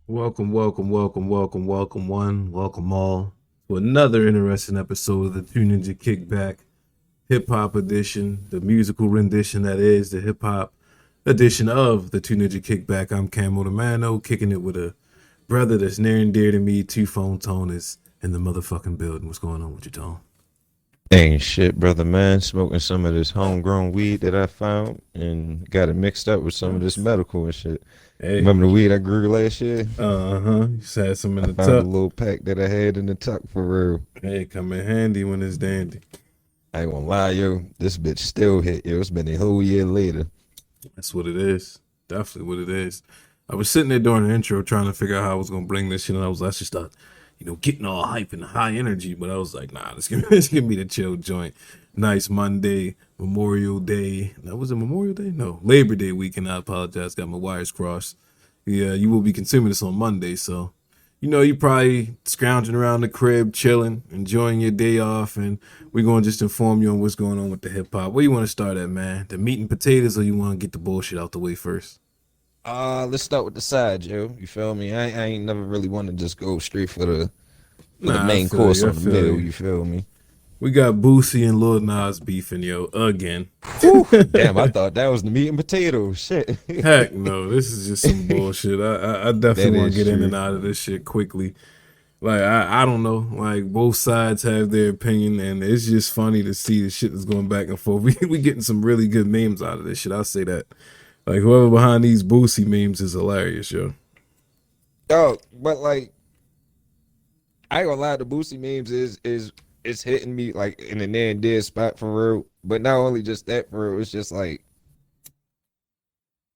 Welcome, welcome, welcome, welcome, welcome one, welcome all to another interesting episode of the Two Ninja Kickback Hip Hop Edition, the musical rendition that is the hip hop edition of the Two Ninja Kickback. I'm Camo the Mano, kicking it with a brother that's near and dear to me. Two Phone Tone is in the motherfucking building. What's going on with you, Tone? Ain't shit, brother man. Smoking some of this homegrown weed that I found and got it mixed up with some of this medical and shit. Hey, Remember the weed I grew last year? you just had some in I the found a tuck. little pack that I had in the tuck for real. Hey, come in handy when it's dandy. I ain't gonna lie, yo. This bitch still hit, yo. It's been a whole year later. That's what it is. Definitely what it is. I was sitting there during the intro trying to figure out how I was gonna bring this shit, and I was actually start, getting all hype and high energy. But I was like, nah, this give me the chill joint. Nice Monday, Memorial Day. That was it Memorial Day? No, Labor Day weekend. I apologize, got my wires crossed. Yeah, you will be consuming this on Monday, so you probably scrounging around the crib, chilling, enjoying your day off, and we're gonna just inform you on what's going on with the hip hop. Where you want to start at, man? The meat and potatoes, or you want to get the bullshit out the way first? Let's start with the side, yo. You feel me? I ain't never really want to just go straight for the Nah, I main feel course you. I on the feel meal. you. You feel me? We got Boosie and Lil Nas beefing, yo, again. Whew, damn, I thought that was the meat and potatoes. Shit. Heck no, this is just some bullshit. I That definitely want to is get in true. and out of this shit quickly. Like I don't know. Like both sides have their opinion, and it's just funny to see the shit that's going back and forth. We getting some really good memes out of this shit. I'll say that. Like whoever behind these Boosie memes is hilarious, yo. Yo, but like I ain't gonna lie, the Boosie memes is hitting me like in a near and dead spot for real. But not only just that for real, it's just like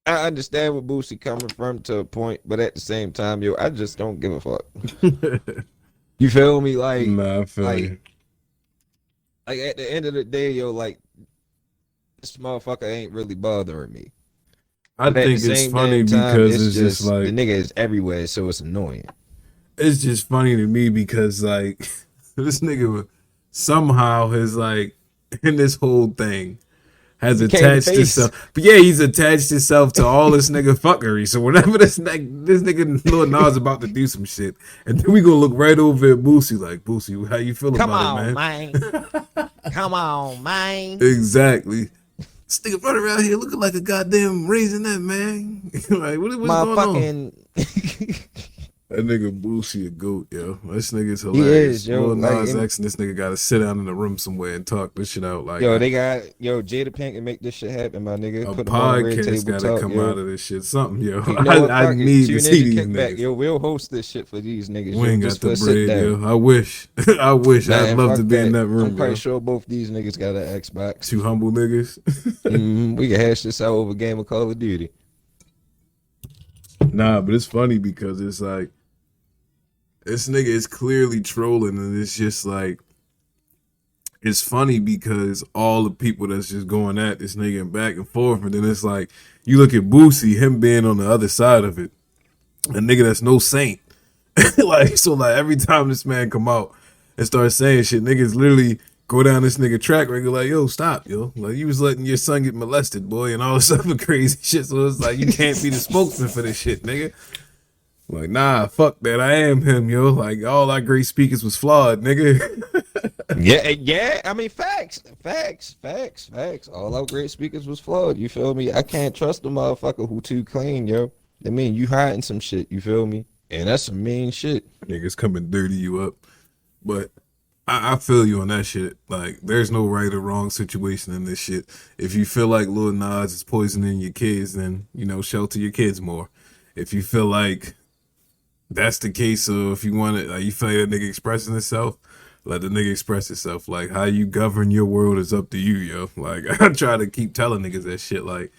I understand where Boosie coming from to a point, but at the same time, yo, I just don't give a fuck. You feel me? Nah, I feel Like, you. like at the end of the day, yo, like this motherfucker ain't really bothering me. I But at the think it's same funny damn time, because it's it's just just the like nigga is everywhere, so it's annoying. it's just funny to me because like this nigga somehow has like in this whole thing has Became the attached face. himself. But yeah, he's attached himself to all this nigga fuckery. So whenever this nigga Lil Nas about to do some shit, and then we gonna look right over at Boosie like, Boosie, how you feel Come about it, on, man? man. Come on, man. Exactly. This nigga running around here looking like a goddamn raisinette, man. Like, what's going on? Motherfucking That nigga Boosie a goat, yo. This nigga's he is, hilarious. yo. Lil Like, Nas X and this nigga gotta sit down in a room somewhere and talk this shit out. Like, yo, they got Jada Pink and make this shit happen, my nigga. a Put them on the red podcast table gotta talk, come out yo. of this shit. Something, yo. You know what? I Fuck it. need to Two see Ninja these Kickback, niggas. yo. We'll host this shit for these niggas, We yo. ain't got Just the for a sit bread, down. yo. I wish. I wish. Nah, I'd and love to fuck be in that. that I'm room, quite yo. sure both these niggas got an Xbox. Two humble niggas. We can hash this out over a game of Call of Duty. Nah, but it's funny because it's like this nigga is clearly trolling, and it's just like it's funny because all the people that's just going at this nigga and back and forth, and then it's like you look at Boosie, him being on the other side of it, a nigga that's no saint. Like so, like every time this man come out and start saying shit, niggas literally go down this nigga track record like, yo, stop, yo. Like you was letting your son get molested, boy, and all this other crazy shit. So it's like you can't be the spokesman for this shit, nigga. Like, nah, fuck that. I am him, yo. Like all our great speakers was flawed, nigga. Yeah, yeah. I mean, facts. All our great speakers was flawed. You feel me? I can't trust the motherfucker who too clean, yo. I mean, you hiding some shit. You feel me? And that's some mean shit. Niggas coming dirty you up. But I feel you on that shit. Like, there's no right or wrong situation in this shit. If you feel like Lil Nas is poisoning your kids, then, shelter your kids more. If you feel like that's the case, so if you want it, like, you feel like that nigga expressing himself, let the nigga express himself. Like, how you govern your world is up to you, yo. Like, I try to keep telling niggas that shit. Like,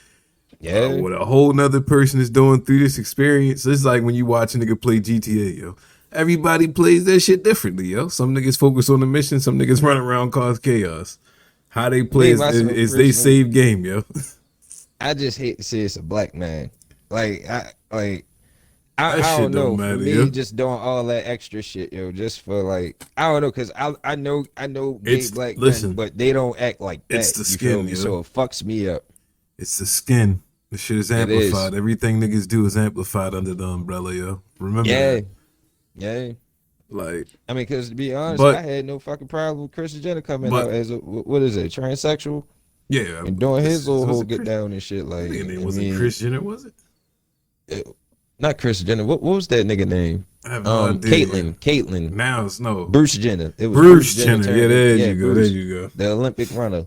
Yeah. what a whole nother person is doing through this experience. It's like when you watch a nigga play GTA, yo. Everybody plays that shit differently, yo. Some niggas focus on the mission, some niggas run around cause chaos. How they play Me myself is they personally, save game, yo. I just hate to see it's a black man. Like I That I shit don't don't know. For matter, me, yo. just doing all that extra shit, yo, just for like I don't know, cause I know gay It's black men, listen, but they don't act like it's that. the You feel skin, me? yo. So it fucks me up. It's the skin. The shit is It is. amplified. Everything niggas do is amplified under the umbrella, yo. Remember Yeah, that. yeah. Like, I mean, because to be honest, I but had no fucking problem with Chris Jenner coming but out as a what is it, transsexual, yeah, and doing his little was whole it get Chris? down and shit. That nigga Like, name I wasn't mean, Chris Jenner, was it? it- not Chris Jenner. What was that nigga name? I have no idea. Caitlyn, Now it's no Bruce Jenner. It was Bruce Bruce Jenner Jenner. Yeah, turned in, there yeah, you go. There Bruce, you go. the Olympic runner.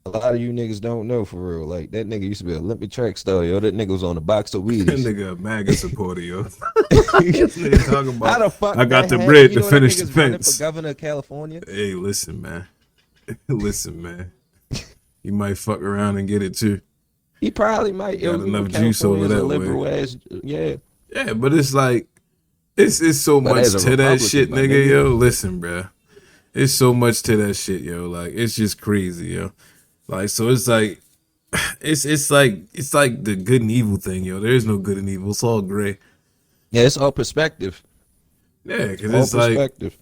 A lot of you niggas don't know for real. Like that nigga used to be an Olympic track star, yo. That nigga was on a box of That Wheaties. nigga a MAGA supporter, yo. This nigga talking How about the fuck I got that the happened? bread You to know that finish the nigga's running for fence. governor of California? Hey, listen, man. Listen, man. You might fuck around and get it too. He probably might. Got Yo, enough juice over California's a that way. liberal ass, yeah. Yeah, but it's like it's so But much as a to that Republican, shit, my nigga. nigga, Yo, listen, bruh. It's so much to that shit, yo. Like it's just crazy, yo. Like so, it's like it's like the good and evil thing, yo. There is no good and evil. It's all gray. yeah, it's all perspective. Yeah, It's because all it's like perspective.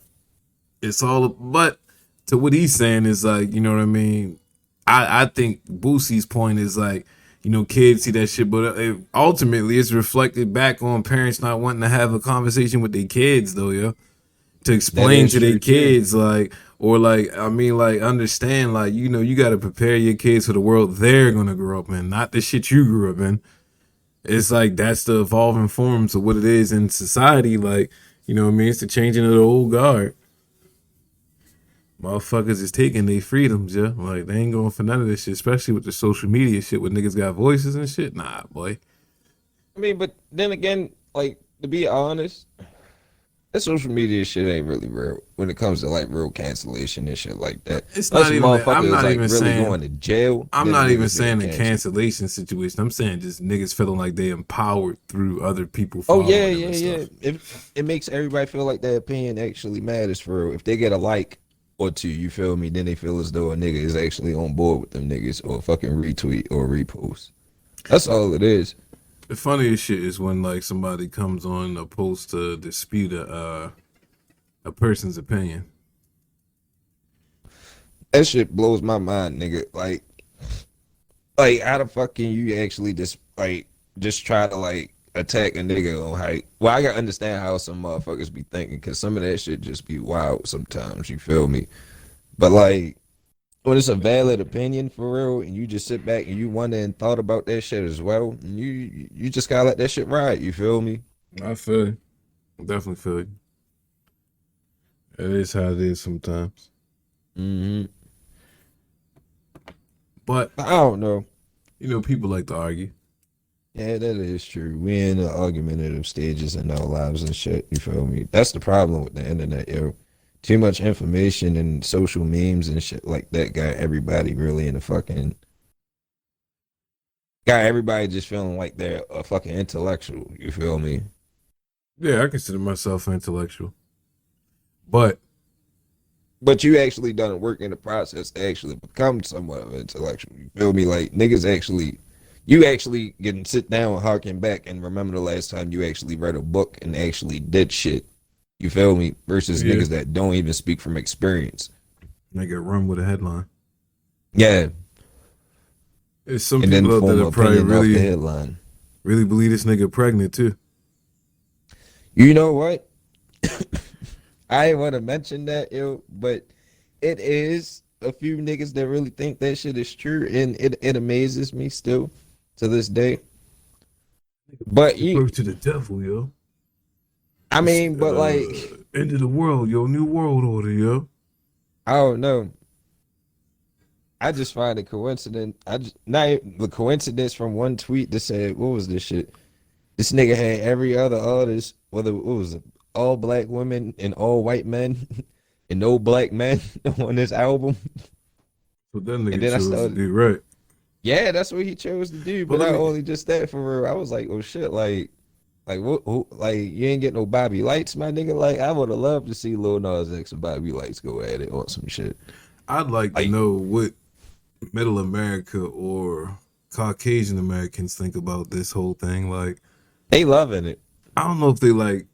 it's all. But to what he's saying is like, you know what I mean. I think Boosie's point is like, you know, kids see that shit, but ultimately it's reflected back on parents not wanting to have a conversation with their kids, though, yo. To That explain is to their true too. kids, like, or like, I mean, like, understand, like, you know, you got to prepare your kids for the world they're gonna grow up in, not the shit you grew up in. It's like that's the evolving forms of what it is in society. Like, you know what I mean? It's the changing of the old guard. Motherfuckers is taking their freedoms, yeah. Like they ain't going for none of this shit, especially with the social media shit, where niggas got voices and shit. Nah, boy. I mean, but then again, like to be honest, that social media shit ain't really real when it comes to like real cancellation and shit like that. It's Unless not a even. motherfucker I'm is not like even really saying. going to jail, I'm then the not even niggas being saying a canceled. cancellation situation. I'm saying just niggas feeling like they empowered through other people Oh yeah, following them yeah, and yeah. stuff. It makes everybody feel like their opinion actually matters for real. If they get a like or two, you feel me? Then they feel as though a nigga is actually on board with them niggas or fucking retweet or repost. That's all it is. The funniest shit is when like somebody comes on a post to dispute a person's opinion. That shit blows my mind, nigga. Like how the fuck can you actually just try to like attack a nigga on height? Well, I gotta understand how some motherfuckers be thinking because some of that shit just be wild sometimes. You feel me? But like when it's a valid opinion for real, and you just sit back and you wonder and thought about that shit as well, and you just gotta let that shit ride. You feel me? I feel you. Definitely feel you. It is how it is sometimes. Hmm. But I don't know. you know, people like to argue. Yeah, that is true. We in the argumentative stages in our lives and shit. You feel me? That's the problem with the internet, yo. Too much information and social memes and shit like that got everybody really in the fucking got everybody just feeling like they're a fucking intellectual. You feel me? Yeah, I consider myself intellectual. But But you actually done work in the process to actually become somewhat of an intellectual. You feel me? Like niggas actually, you actually can sit down and harken back and remember the last time you actually read a book and actually did shit. You feel me? Versus yeah, niggas that don't even speak from experience. nigga run with a headline. Yeah, There's some and then people out there form an that probably opinion off the really, headline. really believe this nigga pregnant too. You know what? I ain't want to mention that, yo, but it is a few niggas that really think that shit is true, and it amazes me still to this day. But Give birth to the devil, yo. I It's, mean, but like, end of the world, yo. New world order, yo. I don't know. I just find it coincident. I just not even- the coincidence from one tweet that said, "What was this shit?" This nigga had every other artist, whether what was it, all black women and all white men, and no black men on this album. So that And nigga then I chose to started, do right. yeah, that's what he chose to do. But But let not me, only just that, for real, I was like, oh shit, like what? Like you ain't get no Bobby Lights, my nigga. Like I would have loved to see Lil Nas X and Bobby Lights go at it on some shit. I'd like to Like know what Middle America or Caucasian Americans think about this whole thing. Like, they loving it. I don't know if they like.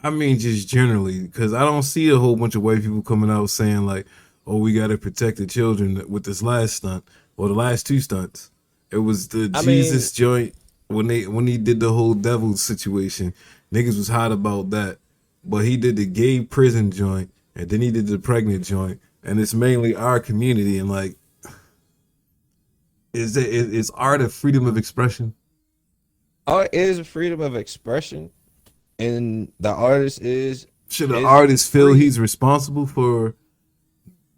I mean, just generally, because I don't see a whole bunch of white people coming out saying like, "Oh, we got to protect the children" with this last stunt or the last two stunts. It was the I mean, Jesus joint when he did the whole devil situation, niggas was hot about that. But he did the gay prison joint, and then he did the pregnant joint, and it's mainly our community. And like, is art a freedom of expression? Art is a freedom of expression, and the artist Should an is artist feel free. he's responsible for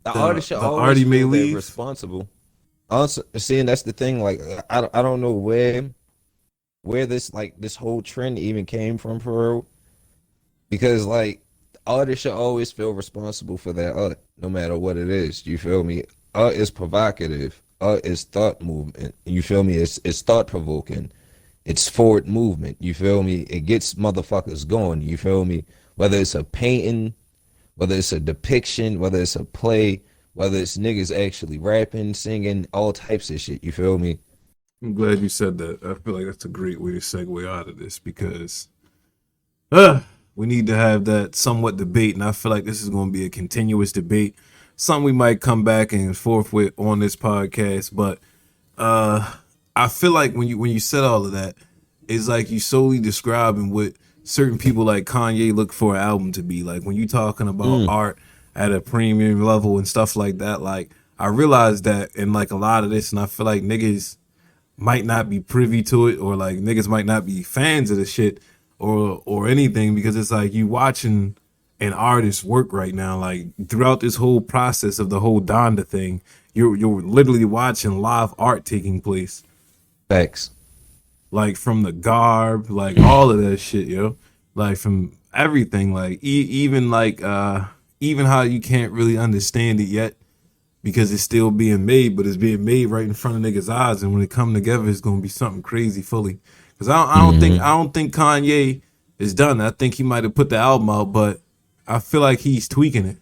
The the artist should the art always he may feel they're leave? responsible. Also, seeing that's the thing. Like, I don't know where this like this whole trend even came from for real. Because like artists should always feel responsible for their art, no matter what it is. You feel me? Art is provocative. Art is thought movement. You feel me? It's thought provoking. It's forward movement. You feel me? It gets motherfuckers going. You feel me? Whether it's a painting, whether it's a depiction, whether it's a play, whether it's niggas actually rapping, singing, all types of shit. You feel me? I'm glad you said that. I feel like that's a great way to segue out of this because we need to have that somewhat debate, and I feel like this is going to be a continuous debate. Something we might come back and forth with on this podcast, but uh, I feel like when you said all of that, it's like you solely describing what certain people like Kanye look for an album to be. Like when you talking about Mm. art at a premium level and stuff like that, like I realized that in like a lot of this, and I feel like niggas might not be privy to it, or like niggas might not be fans of the shit or anything, because it's like you watching an artist work right now. Like throughout this whole process of the whole donda thing, you're literally watching live art taking place, Facts. like from the garb, like all of that shit, yo, like from everything, like even like even how you can't really understand it yet because it's still being made, but it's being made right in front of niggas' eyes, and when it come together, it's gonna be something crazy fully. Because Hmm. I don't think Kanye is done. I think he might have put the album out, but I feel like he's tweaking it.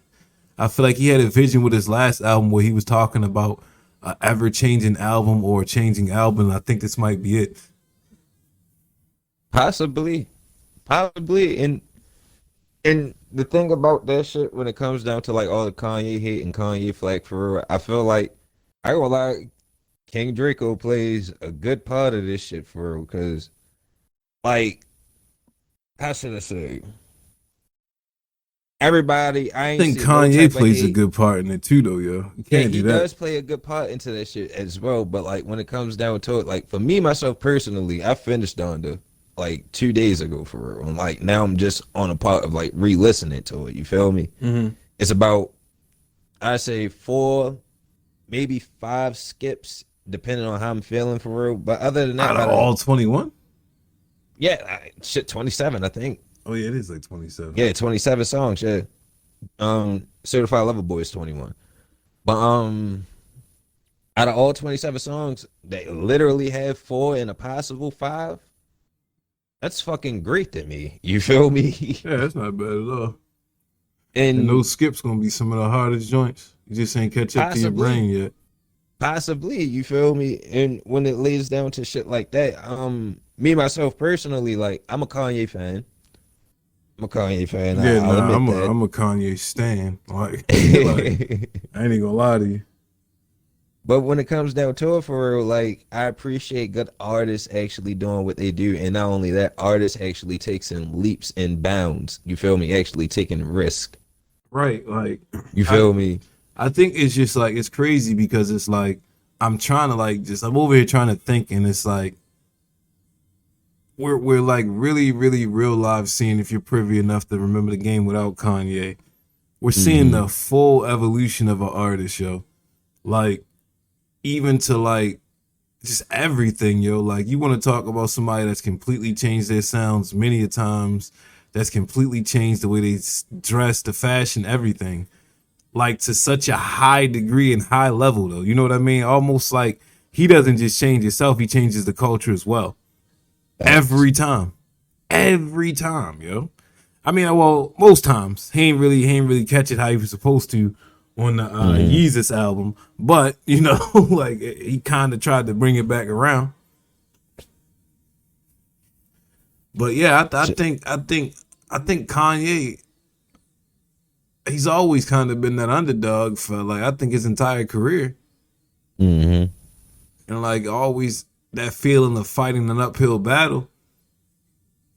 I feel like he had a vision with his last album where he was talking about a ever changing album or a changing album. And I think this might be it. Possibly. Possibly. And the thing about that shit when it comes down to like all the Kanye hate and Kanye flack for real, I feel like I go like King Draco plays a good part of this shit for real because like how should I say everybody I I ain't think see no Kanye type of plays a hate. good part in it too, though, yo. You Yeah, can't do he that. does play a good part into that shit as well. But like when it comes down to it, like for me myself personally, I finished Donda like 2 days ago for real. And like now I'm just on a part of like re-listening to it. You feel me? Mm-hmm. It's about I say four, maybe five skips, depending on how I'm feeling for real. But other than that, Out of by the all 21? yeah, shit, 27, I think. Oh yeah, it is like 27. Yeah, 27 songs. Yeah, Certified Lover Boy is 21. But out of all 27 songs, they literally have four and a possible five. That's fucking great to me. You feel me? Yeah, that's not bad at all. And And those skips gonna be some of the hardest joints. You just ain't catch up to your possibly, brain yet. possibly, you feel me? And when it lays down to shit like that, me myself personally, like I'm a Kanye fan. I'm a Kanye fan. Yeah, I'll nah, admit that. I'm a Kanye stan. Like, like I ain't even gonna lie to you. But when it comes down to it, for real, like I appreciate good artists actually doing what they do, and not only that, artists actually takes in leaps and bounds. You feel me? Actually taking risk. Right, like You I feel me? I think it's just like it's crazy because it's like I'm trying to like just I'm over here trying to think, and it's like we're like really real live seeing, if you're privy enough to remember the game without Kanye. We're seeing Hmm. the full evolution of an artist, yo. Like even to like just everything, yo. Like you want to talk about somebody that's completely changed their sounds many a times, that's completely changed the way they dress, the fashion, everything. Like to such a high degree and high level, though. You know what I mean? Almost like he doesn't just change himself; he changes the culture as well. Facts. Every time, yo. I mean, well, most times he ain't really catch it how he was supposed to on the Hmm. Yeezus album, but you know, like he kind of tried to bring it back around. But yeah, I think Kanye, he's always kind of been that underdog for like I think his entire career, Hmm. and like always. that feeling of fighting an uphill battle.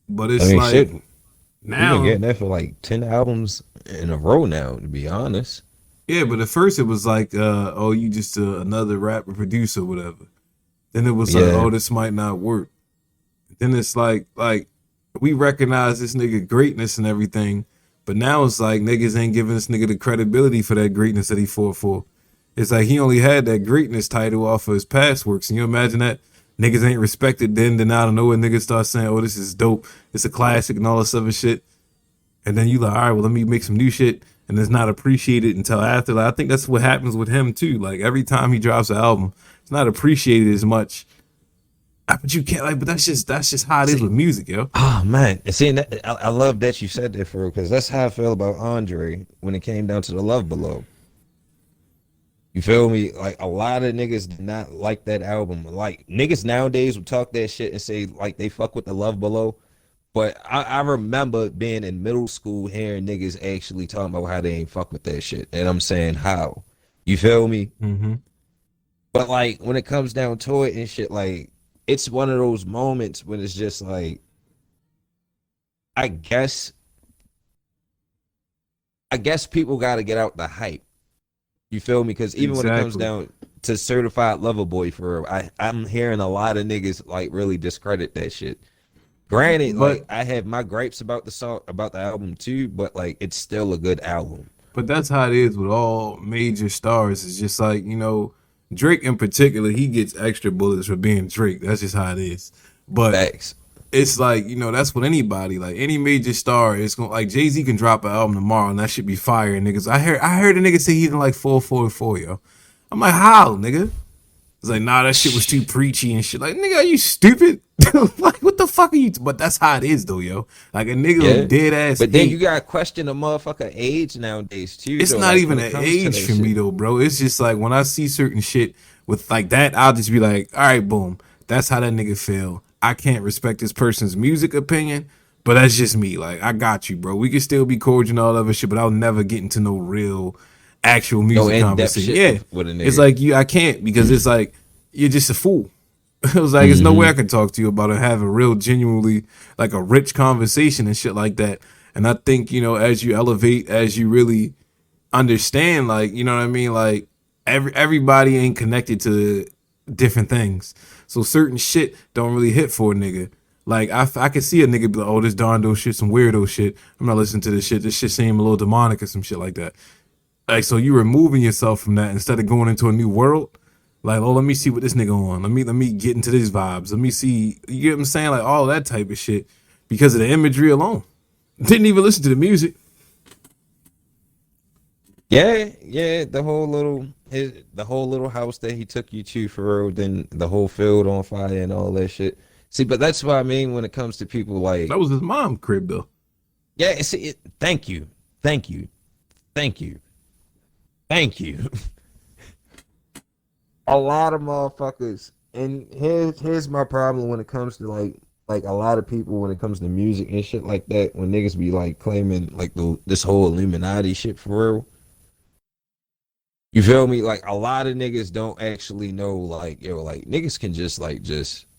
But I it's mean, like shit, he been now, getting that for like 10 albums in a row now. To be honest, yeah. But at first it was like, oh, you just another rapper producer, whatever. Then it was like, yeah, oh, this might not work. Then it's like we recognize this nigga greatness and everything, but now it's like niggas ain't giving this nigga the credibility for that greatness that he fought for. It's like he only had that greatness title off of his past works. And you imagine that niggas ain't respected then out of nowhere niggas start saying, oh, this is dope, it's a classic and all this other shit. And then you like, all right, well, let me make some new shit, and it's not appreciated until after. Like, I think that's what happens with him too. Like every time he drops an album, it's not appreciated as much. But you can't like, but that's just how it is see, with music, yo. oh man, and seeing that, I love that you said that for real, because that's how I feel about Andre when it came down to the Love Below. You feel me? Like a lot of niggas did not like that album. Like niggas nowadays would talk that shit and say like they fuck with the Love Below. But I remember being in middle school hearing niggas actually talking about how they ain't fuck with that shit. And I'm saying how. You feel me? Mm-hmm. But like when it comes down to it and shit, like it's one of those moments when it's just like I guess I guess people gotta get out the hype. You feel me? Because even when it comes Exactly. down to certified lover boy for real, I'm hearing a lot of niggas like really discredit that shit. Granted, like But I have my gripes about the song about the album too, but like it's still a good album. but that's how it is with all major stars. It's just like, Drake in particular, he gets extra bullets for being Drake. That's just how it is. But Facts. it's like, that's with anybody. Like any major star, it's going like Jay-Z can drop an album tomorrow and that should be fire. And niggas, I heard a nigga say he didn't like 444, yo. I'm like, how, nigga? It's like, nah, that shit was too preachy and shit. Like, nigga, are you stupid? Like, what the fuck are you? But that's how it is, though, yo. Like, a nigga Yeah. dead ass But then you hate. gotta question the motherfucker age nowadays too, It's though. not Like even when it an comes to age that for me, shit. though, bro. It's just like when I see certain shit with like that, I'll just be like, all right, boom. That's how that nigga feel. I can't respect this person's music opinion, but that's just me. Like, I got you, bro. We can still be cordial and all other shit, but I'll never get into no real, actual No music in-depth conversation. shit Yeah. with a It's nigga. like I can't because it's like, you're just a fool. It was like, there's no way Hmm. I can talk to you about it, have a real, genuinely, like a rich conversation and shit like that. And I think, as you elevate, as you really understand, like, you know what I mean? Like, everybody ain't connected to different things. So certain shit don't really hit for a nigga. Like, I can see a nigga be like, oh, this Dondo shit, some weirdo shit. I'm not listening to this shit. This shit seem a little demonic or some shit like that. Like, so you removing yourself from that instead of going into a new world. Like, oh, let me see what this nigga on. Let me get into these vibes. Let me see. You get what I'm saying? Like all that type of shit because of the imagery alone. Didn't even listen to the music. Yeah, yeah, the whole little house that he took you to for real, then the whole field on fire and all that shit. See, but that's what I mean when it comes to people like, That was his mom crib though. yeah, see, thank you, thank you, thank you, thank you. A lot of motherfuckers, and here's my problem when it comes to like a lot of people when it comes to music and shit like that. When niggas be like claiming like this whole Illuminati shit for real. You feel me? Like a lot of niggas don't actually know, like, yo, like niggas can just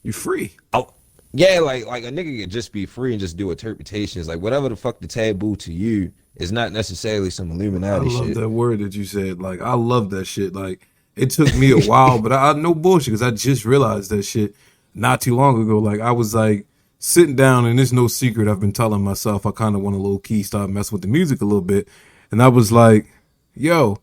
You free. oh, yeah, like a nigga can just be free and just do interpretations. Like whatever the fuck the taboo to you is not necessarily some I Illuminati love shit. that word that you said. Like, I love that shit. Like, it took me a while, but I no bullshit because I just realized that shit not too long ago. Like, I was like sitting down, and it's no secret. I've been telling myself I kind of want to low key start messing with the music a little bit, and I was like, yo,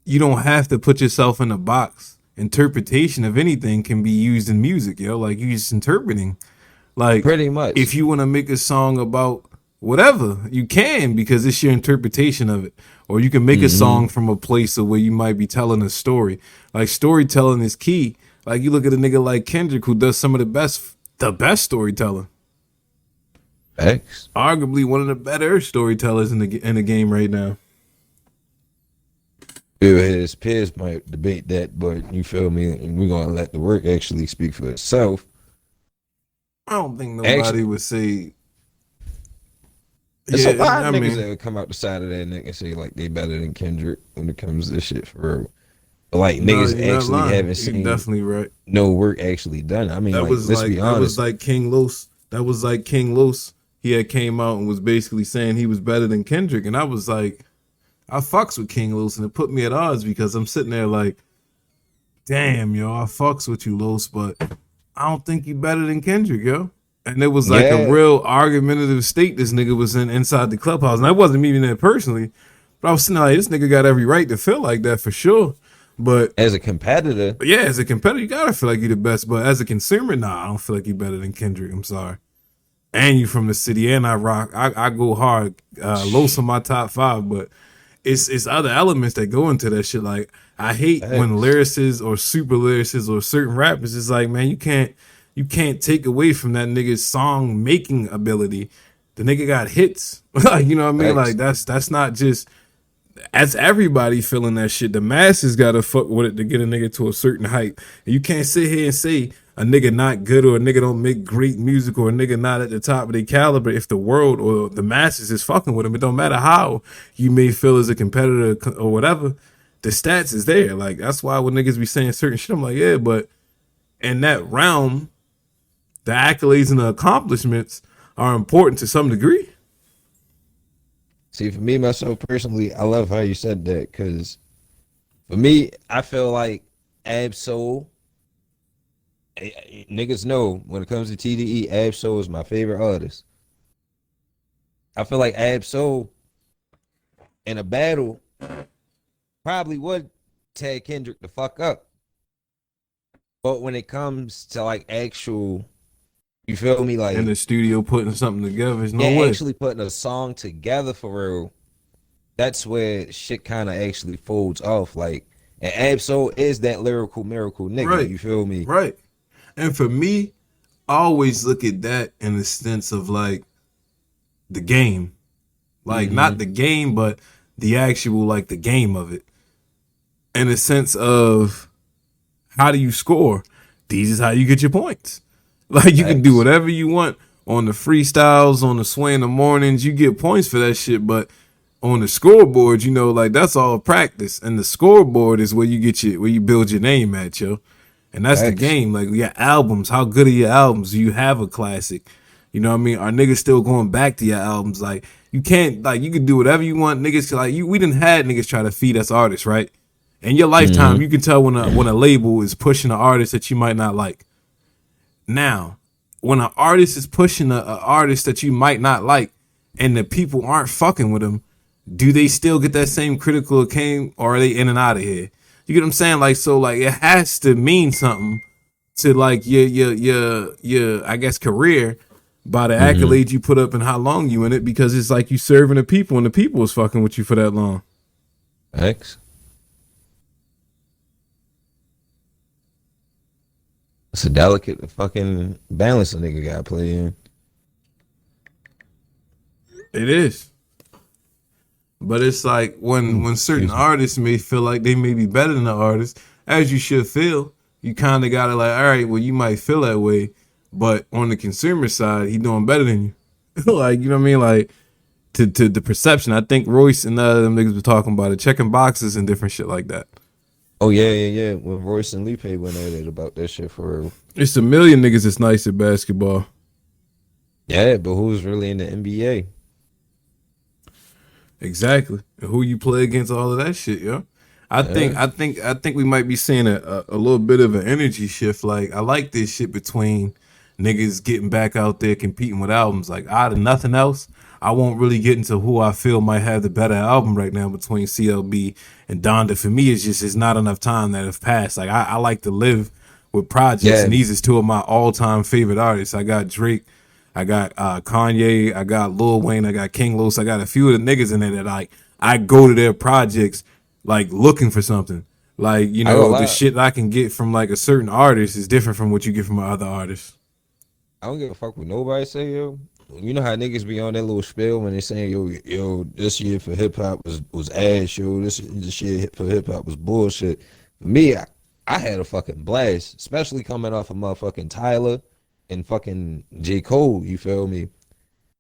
you don't have to put yourself in a box. Interpretation of anything can be used in music, yo. Like, you just interpreting. Like, Pretty much. if you want to make a song about whatever, you can because it's your interpretation of it. Or you can make a Hmm. song from a place of where you might be telling a story. Like storytelling is key. Like you look at a nigga like Kendrick who does some of the best storytelling. Facts. Arguably one of the better storytellers in the game right now. Yeah, his peers might debate that, but you feel me? And we're gonna let the work actually speak for itself. I don't think nobody Actually, would say, it's a yeah, lot I of niggas mean, that would come out the side of that neck and say like they better than Kendrick when it comes to this shit for real. But like No, niggas you're not actually lying. haven't You're seen definitely right. no work actually done. I mean, like, let's be That was honest. like King Los. That was like King Los. He had came out and was basically saying he was better than Kendrick, and I was like, I fucks with King Los, and it put me at odds because I'm sitting there like, damn, yo, I fucks with you, Los, but I don't think you better than Kendrick, yo. And it was like a Yeah, real argumentative state this nigga was in inside the clubhouse. And I wasn't meaning that personally, but I was sitting there like, this nigga got every right to feel like that for sure. But as a competitor, yeah, as a competitor, you gotta feel like you're the best. But as a consumer, nah, I don't feel like you're better than Kendrick. I'm sorry. And you from the city, and I rock. I go hard. Los on my top five, but it's other elements that go into that shit. Like I hate when X. lyricists or super lyricists or certain rappers is like, man, you can't take away from that nigga's song making ability. The nigga got hits. Like, you know what I mean? Like X. that's not just as everybody feeling that shit. The masses gotta fuck with it to get a nigga to a certain height. And you can't sit here and say a nigga not good or a nigga don't make great music or a nigga not at the top of their caliber if the world or the masses is fucking with him. It don't matter how you may feel as a competitor or whatever. The stats is there. Like that's why when niggas be saying certain shit, I'm like, yeah, but in that realm, the accolades and the accomplishments are important to some degree. See, for me, myself personally, I love how you said that because for me, I feel like Absol, niggas know when it comes to TDE, Absol is my favorite artist. I feel like Absol in a battle probably would tag Kendrick the fuck up. But when it comes to like actual, you feel me, In like the studio putting something together, there's yeah, no way. actually putting a song together for real, that's where shit kind of actually folds off. Like, and Absol is that lyrical miracle nigga. Right. You feel me? Right. And for me, I always look at that in the sense of like the game. Like not Mm-hmm. the game, but the actual like the game of it. In the sense of how do you score? These is how you get your points. Like you can do Facts. whatever you want on the freestyles, on the sway in the mornings, you get points for that shit, but on the scoreboard, you know, like that's all practice. And the scoreboard is where you get your where you build your name at, yo. And that's the Facts. game. Like your albums, how good are your albums? Do you have a classic? You know what I mean? Are niggas still going back to your albums? Like you can't like you can do whatever you want. Niggas like you we didn't had niggas try to feed us artists, right? In your lifetime, Mm-hmm. you can tell when a label is pushing an artist that you might not like. Now, when an artist is pushing a artist that you might not like, and the people aren't fucking with them, do they still get that same critical acclaim, or are they in and out of here? You get what I'm saying? Like, so like it has to mean something to like your I guess career by the Mm-hmm. accolades you put up and how long you in it, because it's like you serving the people and the people is fucking with you for that long. Facts. It's a delicate fucking balance a nigga got to play in. It is. But it's like when certain Excuse me. artists may feel like they may be better than the artist, as you should feel, you kind of gotta like, all right, well, you might feel that way, but on the consumer side, he doing better than you. Like, you know what I mean? Like to the perception. I think Royce and them niggas were talking about it, checking boxes and different shit like that. Oh yeah, yeah, yeah. When Royce and Lipe went at it about that shit for real. It's a million niggas that's nice at basketball. Yeah, but who's really in the NBA? Exactly. And who you play against, all of that shit, yo. Yeah. I think we might be seeing a little bit of an energy shift. Like I like this shit between niggas getting back out there competing with albums. Like out of nothing else, I won't really get into who I feel might have the better album right now between CLB and Donda. For me, it's not enough time that have passed. Like I like to live with projects, Yeah. and these is two of my all time favorite artists. I got Drake, I got Kanye, I got Lil Wayne, I got King Los, I got a few of the niggas in there that like I go to their projects like looking for something. Like, you I ain't gonna know, the lie. shit I can get from like a certain artist is different from what you get from other artists. I don't give a fuck what nobody say, yo. You know how niggas be on that little spiel when they saying, yo, this year for hip hop was ass, yo. This year for hip hop was bullshit. For me, I had a fucking blast, especially coming off of motherfucking Tyler and fucking J. Cole, you feel me?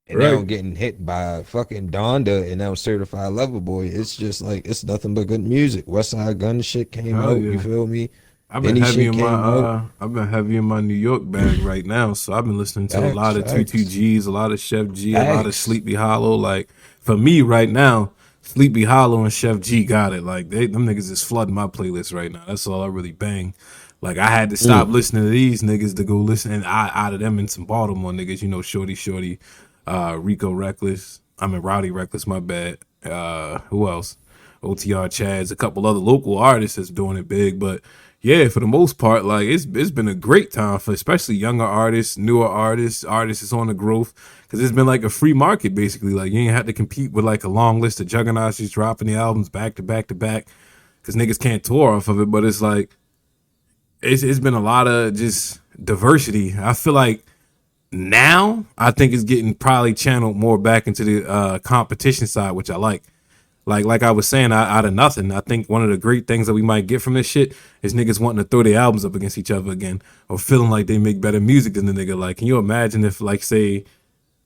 and now Right. I'm getting hit by fucking Donda and now Certified Lover Boy. It's just like it's nothing but good music. West Side Gun shit came Hell out. You yeah. feel me? Benny shit came out. I've been heavy in my New York bag right now. So I've been listening to a Facts, lot of facts, 22Gs, a lot of Chef G, a lot of facts. Sleepy Hollow. Like for me right now, Sleepy Hollow and Chef G got it. Like them niggas is flooding my playlist right now. That's all I really bang. Like I had to stop Mm. listening to these niggas to go listen and I out of them and some Baltimore niggas, you know, Shorty, Rico Reckless. I mean Rowdy Reckless, my bad. Who else? OTR Chads, a couple other local artists that's doing it big. But yeah, for the most part, like it's been a great time for especially younger artists, newer artists, artists that's on the growth. Cause it's been like a free market basically. Like you ain't had to compete with like a long list of juggernauts just dropping the albums back to back to back. Cause niggas can't tour off of it. But it's like it's been a lot of just diversity. I feel like now I think it's getting probably channeled more back into the competition side, which I like. Like I was saying, out of nothing, I think one of the great things that we might get from this shit is niggas wanting to throw their albums up against each other again, or feeling like they make better music than the nigga. Like, can you imagine if, like, say,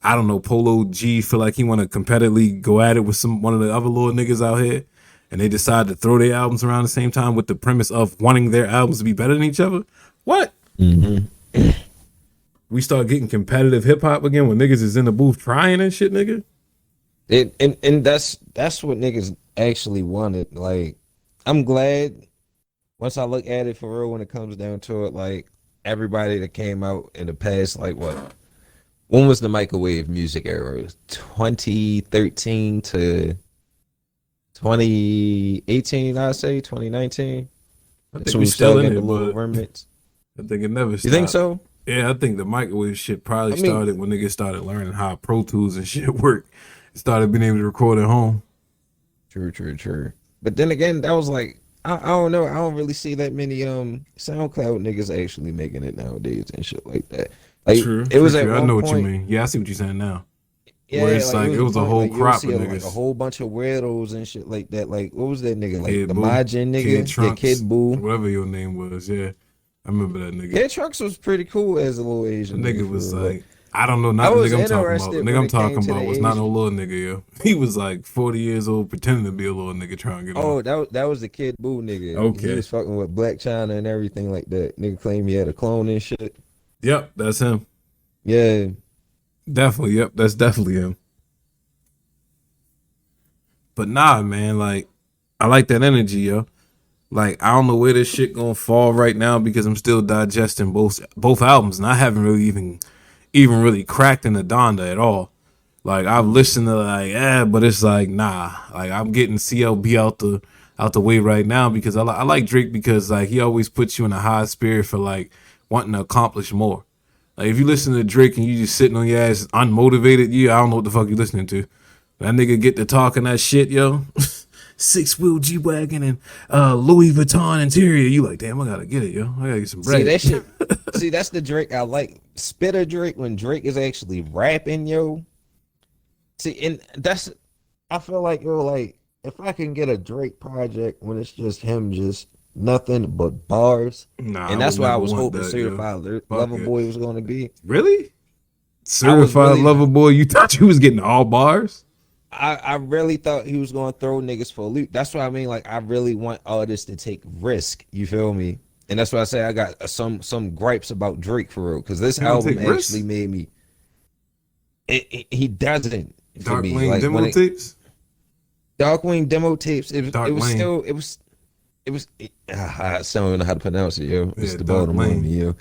I don't know, Polo G feel like he want to competitively go at it with one of the other little niggas out here, and they decide to throw their albums around the same time with the premise of wanting their albums to be better than each other? What? Hmm. We start getting competitive hip hop again when niggas is in the booth trying and shit, nigga? And that's what niggas actually wanted. Like, I'm glad once I look at it for real when it comes down to it, like everybody that came out in the past, like what? When was the microwave music era? 2013 to 2018, I'd say 2019. I That's think when we we still started in getting the it, little but remnants. I think it never You think stopped. so? Yeah, I think the microwave shit probably I mean, started when niggas started learning how Pro Tools and shit work. Started being able to record at home. true, true, true. But then again, that was like I don't know. I don't really see that many SoundCloud niggas actually making it nowadays and shit like that. Like True, it true, was at true. I one know what you point, mean. Yeah, I see what you're saying now. Where yeah, it's like it like was it a was a point whole like you'll crop see of like a niggas. whole bunch of weirdos and shit like that. Like what was that nigga? Like Kid the Boo, Majin Kid nigga? Yeah, Trunks, Kid Boo. whatever your name was. Yeah, I remember that nigga. Kid Trucks was pretty cool as a little That Asian nigga nigga for was real. Like like, I don't know, I not the was nigga I'm talking about. The interested nigga when I'm it came talking to the about was not no Asian. little nigga, yo. He was like 40 years old, pretending to be a little nigga trying to get on. Oh, that was the Kid Boo nigga. He Okay. was fucking with Black China and everything like that. Nigga claimed he had a clone and shit. Yep, that's him. Yeah. Definitely, yep, that's definitely him. But nah, man, like I like that energy, yo. Like I don't know where this shit gonna fall right now because I'm still digesting both albums, and I haven't really even really cracked in the Donda at all. Like I've Mm. listened to like but it's like nah. Like I'm getting CLB out the way right now because I like Drake because like he always puts you in a high spirit for like wanting to accomplish more. Like if you listen to Drake and you just sitting on your ass unmotivated, I don't know what the fuck you listening to. That nigga get to talking that shit, yo. Six wheel G wagon and Louis Vuitton interior. You like, damn, I gotta get it, yo. I gotta get some See bread. that shit. See, that's the Drake I like. Spitter Drake when Drake is actually rapping, yo. See, and that's I feel like yo, like if I can get a Drake project when it's just him, just nothing but bars, Nah, I and would that's why I never was want hoping that, yo. Certified Fuck Lover it. Boy was going to be. Really? I was Certified really, lover boy, you thought you was getting all bars? I really thought he was going to throw niggas for a loop. That's what I mean. Like I really want artists to take risk. You feel me? And that's why I say I got some gripes about Drake for real, because this He don't take album actually risks? made me. He doesn't for Dark me. Lane Like when demo it tapes? Darkwing demo tapes, it Dark was Lane. still I still don't know how to pronounce it, yo. It's Yeah, the Dark Baltimore in Lane. me, yo.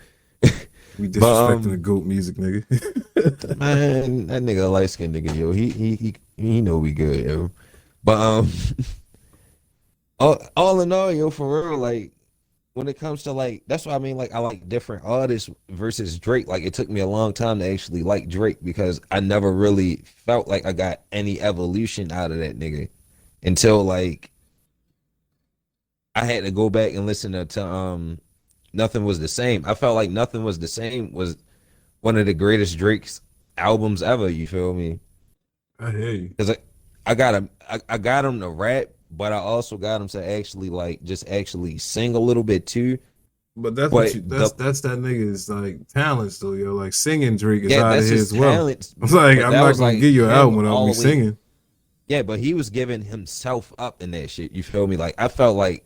We But disrespecting the GOAT music, nigga. man, that nigga a light skinned nigga, yo. He know we good, yo. But all in all, yo, for real, like when it comes to like that's what I mean. Like I like different artists versus Drake. Like it took me a long time to actually like Drake because I never really felt like I got any evolution out of that nigga until like I had to go back and listen to Nothing Was the Same. I felt like Nothing Was the Same was one of the greatest Drake's albums ever. You feel me? I hear you. Because I got him, I got him to rap, but I also got him to actually like just actually sing a little bit too. But that's what But you the that's that nigga's like talents though, yo. Like singing Drake is yeah, out of that's here his as well. talent. Like But I'm that not was gonna like give you an him album without all me the way. singing. Yeah, but he was giving himself up in that shit. You feel me? Like I felt like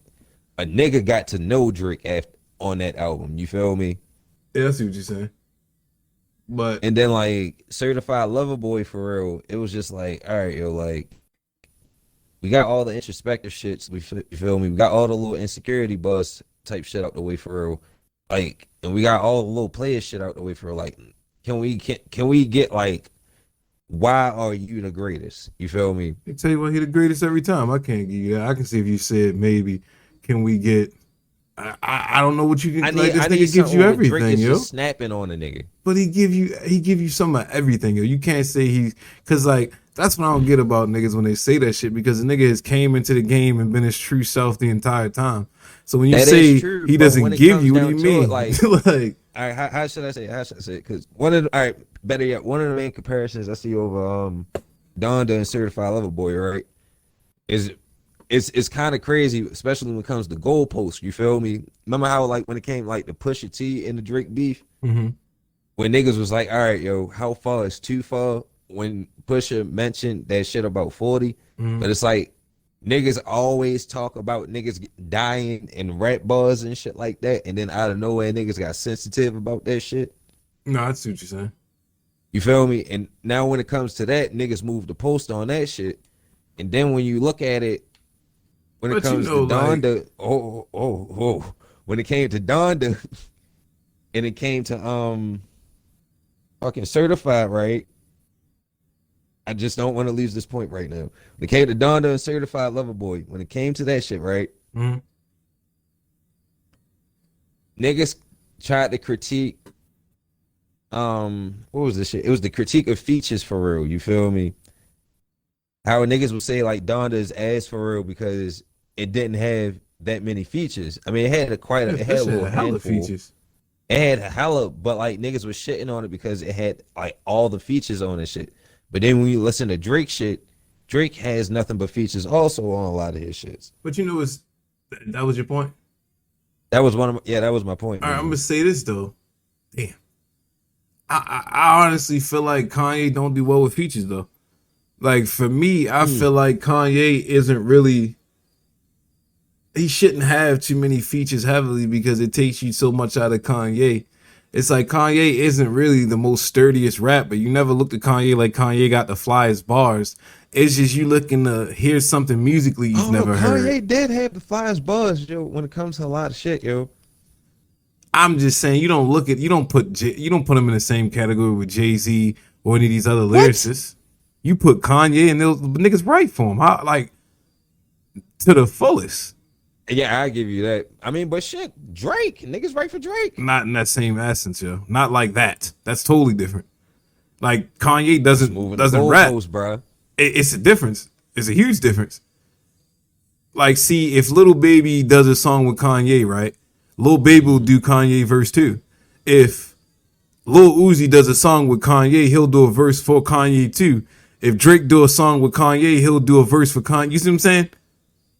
a nigga got to know Drake after on that album. You feel me? Yeah, I see what you're saying. But And then like Certified Lover Boy for real, it was just like, all right, yo, like we got all the introspective shits. You feel me? We got all the little insecurity buzz type shit out the way for real. Like, and we got all the little player shit out the way for real. Like, can we get like why are you the greatest? You feel me? I tell you what, he the greatest every time. I can't give you that. I can see if you said maybe, can we get? I don't know what you can like. This I need nigga gives you something where Drake everything, is yo. just snapping on a nigga. But he give you some of everything, yo. You can't say cause like that's what I don't get about niggas when they say that shit because the nigga has came into the game and been his true self the entire time. So when you That is say true, he but when doesn't it give comes you, what do down you to it, mean? like, Like all right, how should I say? How should I say it? Because one of the, all right, better yet, one of the main comparisons I see over Donda and Certified Lover Boy, right, is it's kind of crazy, especially when it comes to goalposts. You feel me? Remember how like when it came like the Pusha T and the Drake beef, mm-hmm. when niggas was like, all right, yo, how far is too far? When Pusha mentioned that shit about 40, Mm-hmm. but it's like niggas always talk about niggas dying and rap bars and shit like that, and then out of nowhere niggas got sensitive about that shit. No, I see what you're saying. You feel me? And now when it comes to that, niggas move the post on that shit. And then when you look at it, when it But you comes to know, like Donda, when it came to Donda and it came to fucking certified, right? I just don't want to lose this point right now. When it came to Donda and Certified Lover Boy, when it came to that shit, right? mm-hmm. Niggas tried to critique what was this shit? It was the critique of features for real. You feel me? How niggas would say like Donda is ass for real because it didn't have that many features. I mean, it had it That had a shit little had hella handful. features. It had a hella, but like niggas was shitting on it because it had like all the features on it shit. But then when you listen to Drake shit, Drake has nothing but features also on a lot of his shits. But you know, that was your point. That was one of my, yeah, that was my point. All right, I'm Nigga. gonna say this though. Damn, I honestly feel like Kanye don't do well with features though. Like for me, I Mm. feel like Kanye isn't really. He shouldn't have too many features heavily because it takes you so much out of Kanye. It's like Kanye isn't really the most sturdiest rapper. You never looked at Kanye like Kanye got the flyest bars. It's just you looking to hear something musically I you've don't know. never heard. Kanye did have the flyest buzz, yo, when it comes to a lot of shit, yo. I'm just saying you don't look at you don't put him in the same category with Jay-Z or any of these other What? lyricists. You put Kanye and those niggas right for him. How like to the fullest. Yeah, I give you that. I mean, but shit, Drake, niggas right for Drake. Not in that same essence, yo. Not like that. That's totally different. Like Kanye Just doesn't moving the doesn't rap. goalposts, bro. It's a difference. It's a huge difference. Like, see, if Little Baby does a song with Kanye, right? Lil Baby will do Kanye verse too. If Lil Uzi does a song with Kanye, he'll do a verse for Kanye too. If Drake do a song with Kanye, he'll do a verse for Kanye. You see what I'm saying?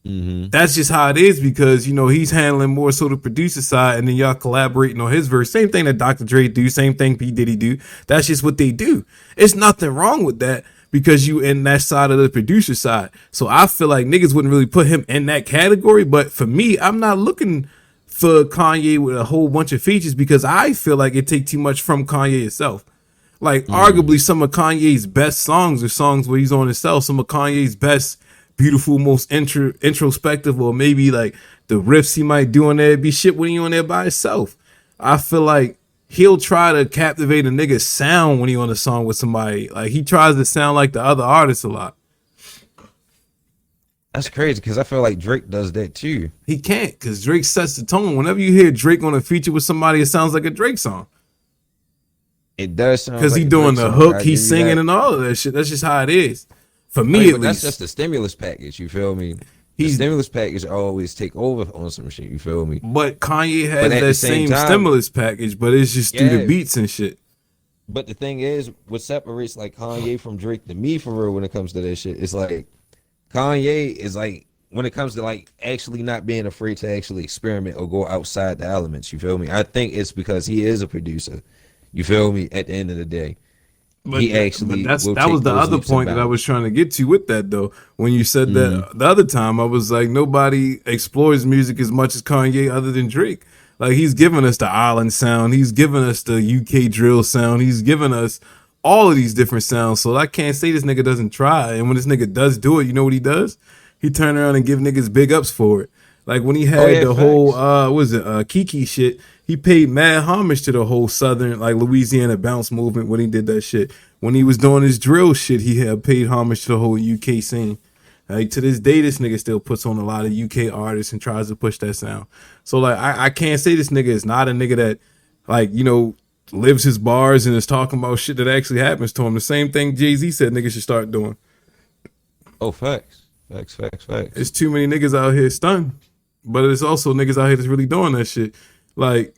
Mm-hmm. That's just how it is because, you know, he's handling more so the producer side and then y'all collaborating on his verse. Same thing that Dr. Dre do, same thing P. Diddy do. That's just what they do. It's nothing wrong with that because you in that side of the producer side. So I feel like niggas wouldn't really put him in that category. But for me, I'm not looking for Kanye with a whole bunch of features because I feel like it take too much from Kanye itself. Like arguably some of Kanye's best songs are songs where he's on himself. Some of Kanye's best beautiful, most introspective, or maybe like the riffs he might do on there be shit when he on there by himself. I feel like he'll try to captivate a nigga's sound when he on a song with somebody. Like he tries to sound like the other artists a lot. That's crazy because I feel like Drake does that too. He can't because Drake sets the tone. Whenever you hear Drake on a feature with somebody, it sounds like a Drake song. It does sound Because like he a doing Drake the song. hook, I give he's you singing that. and all of that shit. That's just how it is. For I me mean, at but that's least. just the stimulus package. You feel me? The He's stimulus package always take over on some shit. You feel me? But Kanye But has at that the same same time, stimulus package, but it's just through the yeah. beats and shit. But the thing is, what separates like Kanye from Drake to me for real when it comes to that shit, it's like Kanye is like when it comes to like actually not being afraid to actually experiment or go outside the elements, you feel me? I think it's because he is a producer. You feel me? At the end of the day, he But actually will that was take the those other leaps and point that I was bounds. trying to get to with that though. When you said Mm-hmm. that the other time, I was like, nobody explores music as much as Kanye other than Drake. Like he's given us the island sound, he's given us the UK drill sound, he's given us all of these different sounds. So I can't say this nigga doesn't try. And when this nigga does do it, you know what he does? He turn around and give niggas big ups for it. Like when he Oh had yeah, the whole facts. what was it Kiki shit, he paid mad homage to the whole Southern like Louisiana bounce movement when he did that shit. When he was doing his drill shit, he had paid homage to the whole UK scene. Like to this day, this nigga still puts on a lot of UK artists and tries to push that sound. So like I can't say this nigga is not a nigga that like, you know, lives his bars and is talking about shit that actually happens to him. The same thing Jay-Z said niggas should start doing. Oh, facts, facts, facts, It's facts. too many niggas out here stunned. But it's also niggas out here that's really doing that shit. Like,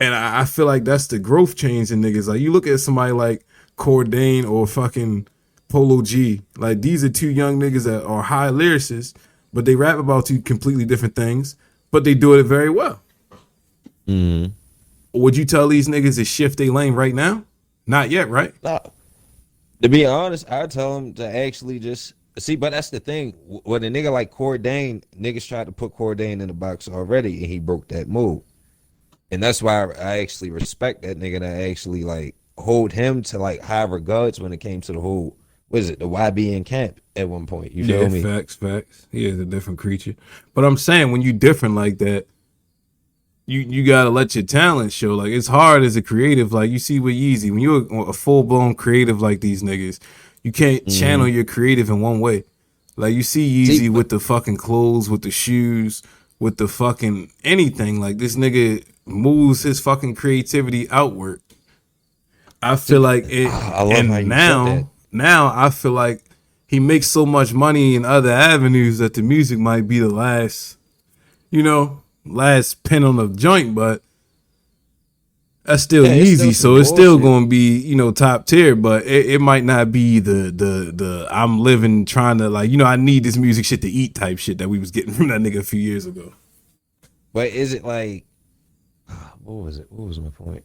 and I feel like that's the growth change in niggas. Like, you look at somebody like Cordain or fucking Polo G. Like, these are two young niggas that are high lyricists, but they rap about two completely different things, but they do it very well. Mm-hmm. Would you tell these niggas to shift their lane right now? Not yet, right? No, to be honest, I tell him to actually just see. But that's the thing. With a nigga like Cordain, niggas tried to put Cordain in the box already, and he broke that mold. And that's why I actually respect that nigga that actually like hold him to like high regards when it came to the whole what is it, the YB in camp at one point. You Yeah, feel me? facts, facts. He is a different creature. But I'm saying when you different like that, you gotta let your talent show. Like it's hard as a creative. Like you see with Yeezy, when you're a full blown creative like these niggas, you can't channel Mm-hmm. your creative in one way. Like you see See, Yeezy but with the fucking clothes, with the shoes, with the fucking anything. Like this nigga moves his fucking creativity outward. I see, feel like it, I love how and you said that. now I feel like he makes so much money in other avenues that the music might be the last, you know, last pin on the joint, but that's still Yeah, it's still Yeezy, some so it's still bullshit. going to be, you know, top tier, but it might not be the I'm living trying to like, you know, I need this music shit to eat type shit that we was getting from that nigga a few years ago. But is it like what was it? What was my point?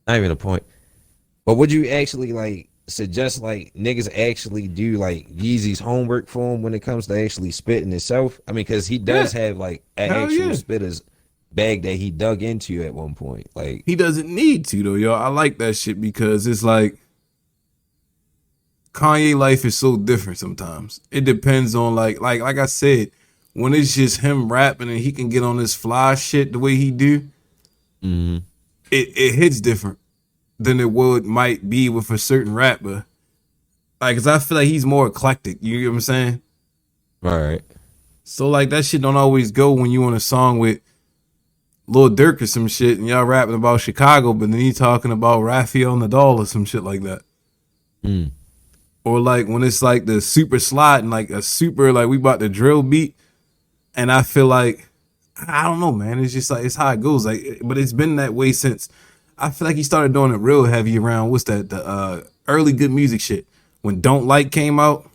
Not even a point. But would you actually like suggest like niggas actually do like Yeezy's homework for him when it comes to actually spitting itself? I mean, because he Yeah, does have like an hell actual yeah. spitter's bag that he dug into at one point. Like, He doesn't need to though, yo. I like that shit because it's like Kanye life is so different sometimes. It depends on like I said, when it's just him rapping and he can get on this fly shit the way he do, mm-hmm. it hits different than it would might be with a certain rapper. Like, cause I feel like he's more eclectic. You get what I'm saying? All right. So like that shit don't always go when you on a song with Lil Durk or some shit and y'all rapping about Chicago, but then he talking about Rafael Nadal or some shit like that. Mm. Or like when it's like the super slide and like a super like we about to drill beat, and I feel like I don't know, man. It's just like it's how it goes. Like, but it's been that way since I feel like he started doing it real heavy around what's that the early good music shit when Don't Like came out.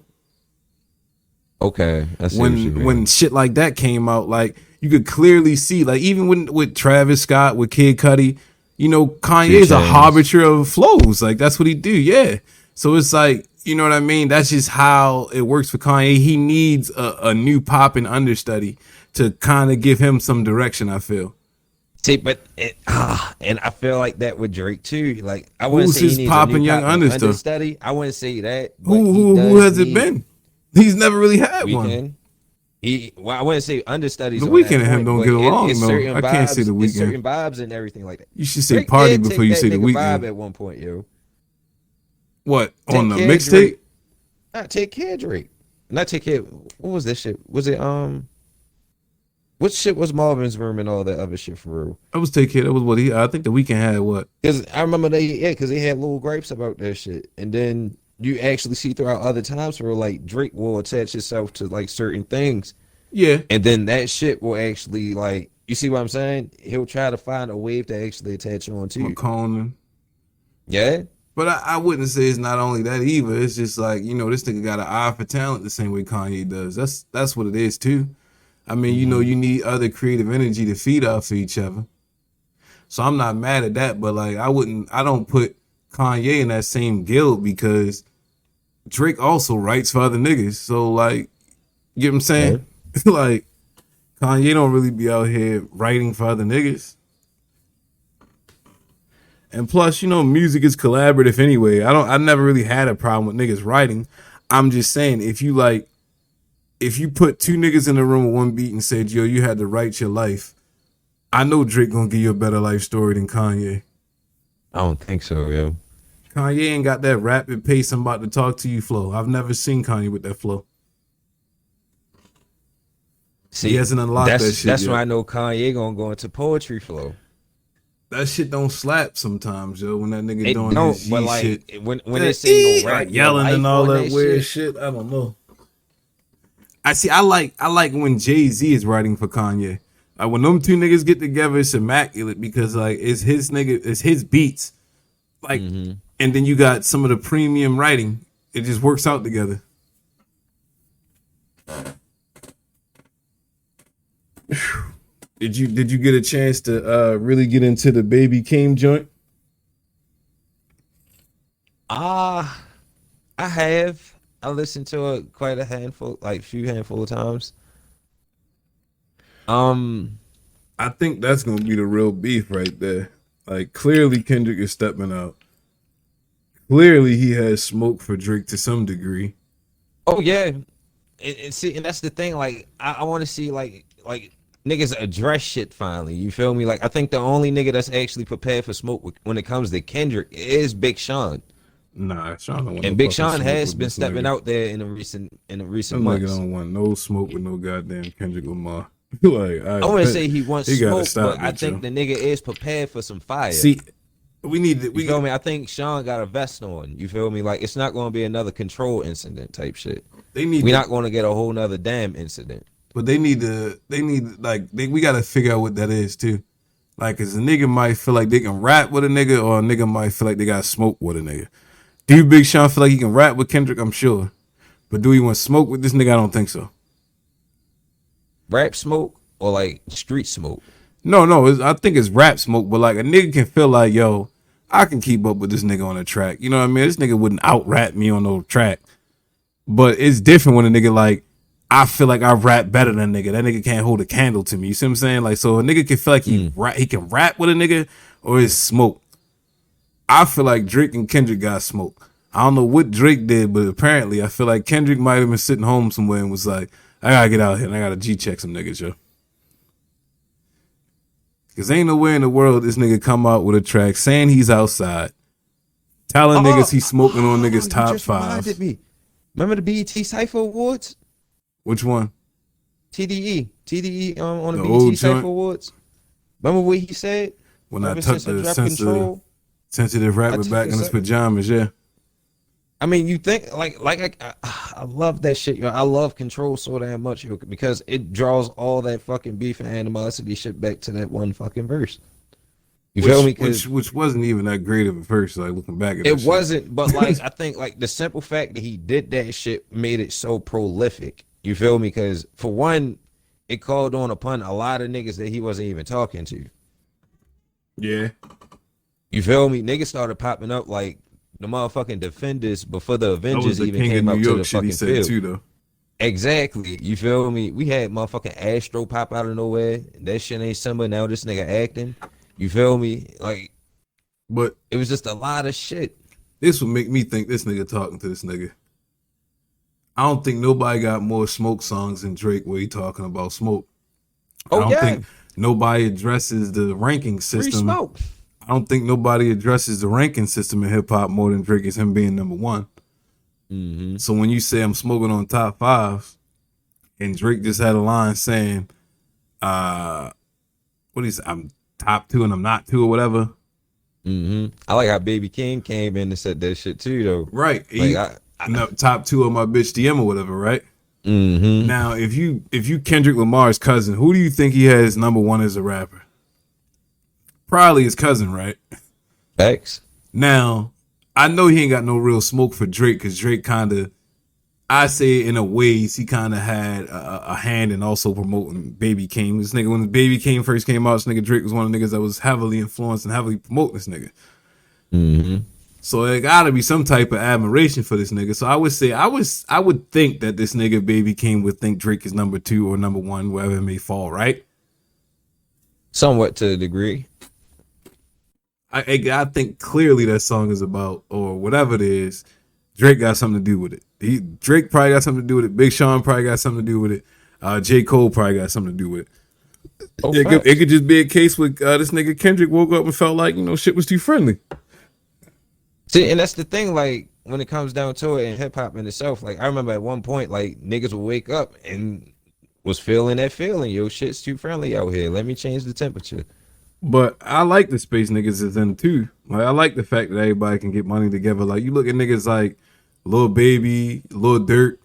Okay, I see what you When mean. shit like that came out, like you could clearly see, like even when with Travis Scott, with Kid Cudi, you know, Kanye Two is a chains. harbinger of flows. Like that's what he do, yeah. So it's like, you know what I mean? That's just how it works for Kanye. He needs a new pop and understudy to kind of give him some direction, I feel. See, but and I feel like that with Drake too. Like, I wouldn't Who's say he his needs a pop new and young pop and understudy? understudy. I wouldn't say that, but he Who does has it need been? He's never really had one. Weekend. He well, I wouldn't say The understudies on that Weeknd and him point, don't but get along it's though. certain I can't say vibes, the it's Weeknd. certain vibes and everything like that. You should say Drake party did before take you that say the nigga vibe Weeknd. at one point, yo. What on Take the care, mixtape? Drake. Not take care, Drake. Not take care. What was this shit? Was it what shit was Marvin's Room and all that other shit for real? I was take care. That was what he. I think the Weeknd had what. Because I remember because they had little gripes about that shit, and then you actually see throughout other times where like Drake will attach himself to like certain things, Yeah, and then that shit will actually like you see what I'm saying? He'll try to find a wave to actually attach on to. McConan. Yeah, But I wouldn't say it's not only that either. It's just like, this nigga got an eye for talent the same way Kanye does. That's what it is too. I mean, Mm-hmm. you need other creative energy to feed off of each other. So I'm not mad at that, but like I don't put Kanye in that same guild because Drake also writes for other niggas. So like, you get what I'm saying? Okay. Like Kanye don't really be out here writing for other niggas. And plus, music is collaborative anyway. I never really had a problem with niggas writing. I'm just saying if you put two niggas in a room with one beat and said, yo, you had to write your life, I know Drake gonna give you a better life story than Kanye. I don't think so, yo. Kanye ain't got that rapid pace I'm about to talk to you flow. I've never seen Kanye with that flow. He See, hasn't unlocked that shit that's yet. why I know Kanye gonna go into poetry flow. That shit don't slap sometimes, yo. When that nigga It doing don't, his but G shit, like when they say go like rap your yelling and life all on that that weird shit, shit. I don't know. I see. I like when Jay-Z is writing for Kanye. Like when them two niggas get together, it's immaculate because like it's his beats. Like, mm-hmm. and then you got some of the premium writing. It just works out together. Did you get a chance to really get into the Baby Keem joint? Ah, I have. I listened to it quite a handful, like few handful of times. Um, I think that's gonna be the real beef right there. Like clearly Kendrick is stepping out. Clearly he has smoke for Drake to some degree. oh yeah, and see, and that's the thing. Like, I want to see like niggas address shit finally. You feel me? Like, I think the only nigga that's actually prepared for smoke when it comes to Kendrick is Big Sean, Nah, Sean don't want no and Big fucking Sean smoke has with been this stepping nigga. out there in the That recent nigga months. don't want no smoke with no goddamn Kendrick Lamar. Like, I wouldn't say he wants he gotta smoke, but stop I that, think yo. the nigga is prepared for some fire. See, we need to You we feel me? I think Sean got a vest on. You feel me? Like, it's not going to be another control incident type shit. they need We're to not going to get a whole nother damn incident. but we gotta figure out what that is too. Like, cause a nigga might feel like they can rap with a nigga, or a nigga might feel like they got smoke with a nigga. Do Big Sean feel like he can rap with Kendrick? I'm sure. But do he want smoke with this nigga? I don't think so. Rap smoke or like street smoke? No, I think it's rap smoke, but like a nigga can feel like, yo, I can keep up with this nigga on a track. You know what I mean? This nigga wouldn't out rap me on no track. But it's different when a nigga like, I feel like I rap better than a nigga. That nigga can't hold a candle to me. You see what I'm saying? Like, so a nigga can feel like he can rap with a nigga, or it's smoke. I feel like Drake and Kendrick got smoke. I don't know what Drake did, but apparently I feel like Kendrick might have been sitting home somewhere and was like, I gotta get out here and I gotta G check some niggas, yo. Cause ain't nowhere in the world this nigga come out with a track saying he's outside, telling niggas he's smoking on niggas You top just reminded fives. me. Remember the BET Cypher Awards? Which one? TDE on the The BET old Cypher joint? Awards. Remember what he said? When I Ever tucked since I the dropped Control, sensitive I rapper took back a in his second. pajamas, yeah. I mean, you think I love that shit, yo. I love Control so damn much, yo, because it draws all that fucking beef and animosity shit back to that one fucking verse. You feel me? Because Which wasn't even that great of a first, like looking back at that it shit. wasn't, but like I think like the simple fact that he did that shit made it so prolific. You feel me? Because for one, it called on upon a lot of niggas that he wasn't even talking to. Yeah. You feel me? Niggas started popping up like the motherfucking defenders before the That was Avengers the even King of came New out to York the shit he fucking said field. too, though. Exactly. You feel me? We had motherfucking Astro pop out of nowhere. That shit ain't similar. Now this nigga acting. You feel me? Like, But it was just a lot of shit. this would make me think this nigga talking to this nigga. I don't think nobody got more smoke songs than Drake where he talking about smoke. I Oh don't yeah, think nobody addresses the ranking free system. smoke. I don't think nobody addresses the ranking system in hip hop more than Drake is him being number one. Mm-hmm. So when you say I'm smoking on top fives, and Drake just had a line saying, what he say, I'm top two and I'm not two or whatever. Mm-hmm. I like how Baby King came in and said that shit too, though. Right. Like No, top two of my bitch DM or whatever, right? mm-hmm. Now, if you Kendrick Lamar's cousin, who do you think he has number one as a rapper? Probably his cousin, right? Facts. Now, I know he ain't got no real smoke for Drake because Drake kind of, I say in a ways, he kind of had a hand in also promoting Baby King. This nigga, when Baby King first came out, this nigga Drake was one of the niggas that was heavily influenced and heavily promoting this nigga. Mm-hmm. So there gotta be some type of admiration for this nigga. So I would say I would think that this nigga Baby King would think Drake is number 2 or number 1, wherever it may fall, right? Somewhat to a degree. I think clearly that song is about, or whatever it is, Drake got something to do with it. Drake probably got something to do with it. Big Sean probably got something to do with it. J. Cole probably got something to do with it. Oh, It could just be a case with this nigga Kendrick woke up and felt like, shit was too friendly. See, and that's the thing, like, when it comes down to it in hip hop in itself, like, I remember at one point, like, niggas would wake up and was feeling that feeling, yo, shit's too friendly out here. Let me change the temperature. But I like the space niggas is in too. Like, I like the fact that everybody can get money together. Like, you look at niggas like Lil Baby, Lil Durk,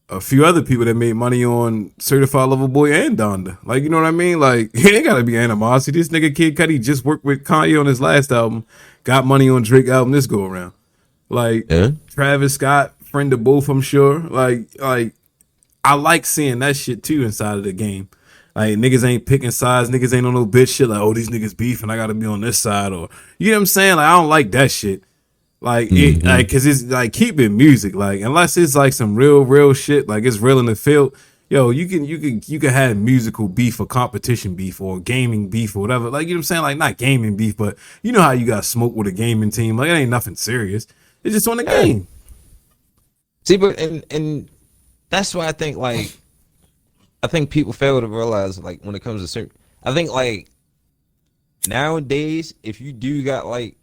a few other people that made money on Certified Lover Boy and Donda. Like, you know what I mean? Like, it ain't gotta be animosity. This nigga Kid Cudi just worked with Kanye on his last album, got money on Drake album this go around. Like, Yeah. Travis Scott, friend of both, I'm sure. Like I like seeing that shit too inside of the game. Like, niggas ain't picking sides, niggas ain't on no bitch shit like, oh, these niggas beefing, I gotta be on this side, or you know what I'm saying? Like, I don't like that shit. Like, it, like, cause it's like, keep it music. Like, unless it's like some real shit, like it's real in the field. Yo, you can have musical beef or competition beef or gaming beef or whatever. Like, you know what I'm saying? Like, not gaming beef, but you know how you got smoke with a gaming team. Like, it ain't nothing serious. It's just on the game. See, but and that's why I think, like, I think people fail to realize, like, when it comes to certain, I think, like, nowadays, if you do got like